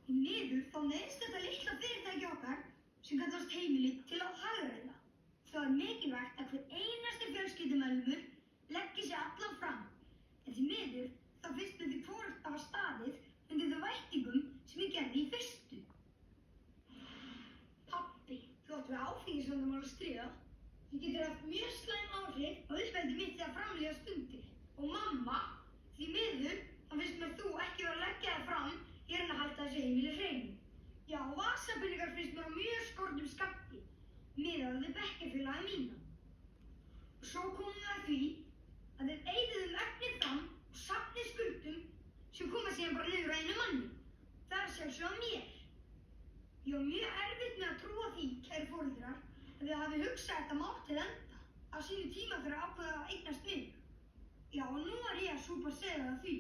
Í miður þá neyðist þetta litla fyrirtæki okkar sem kallast heimili til að hagræða. Það mikilvægt að hver einasti fjölskyldumeðlimur leggi sig allan fram. En því miður þá finnst mér því hvorugt hafa staðið undir þeim væntingum sem ég gerði í fyrstu. Pabbi, þú átt við áfengisvandamál að stríða. Þú getur haft mjög slæm áhrif á uppeldi mitt þegar fram líða stundir. Og mamma, því miður þá finnst mér þú ekki vera að leggja þig fram í að halda þessu heimili hreinu. Já, vasapeningar finnst mér á mjög skornum skammti miðað við bekkjarfélaga mína. Og svo komum við að því að þið eyðuðum efni fram og safnið skuldum sem koma síðan bara niður á einu manni. Það er sjálfsögð mér. Ég á mjög erfitt með að trúa því, kæru foreldrar, að þið hafið hugsað þetta mál til enda á sínu tíma fyrir að ákveða að eignast mig. Já, og nú er ég að súpa segja það því.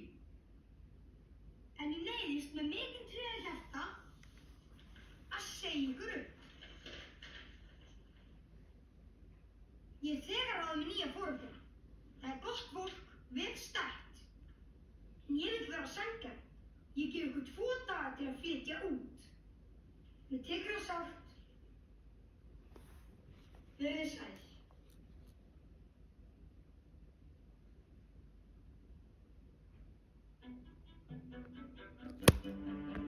En ég neyðist með mikinn tryggða hjarta að segja ykkur upp. Ég er þegar ráðið með nýja foreldra. Það er gott fólk, vel stætt. En ég vil vera sanngjarn. Ég gef ykkur 2 daga til að flytja út. Mér tekur það sárt. Verið sæl.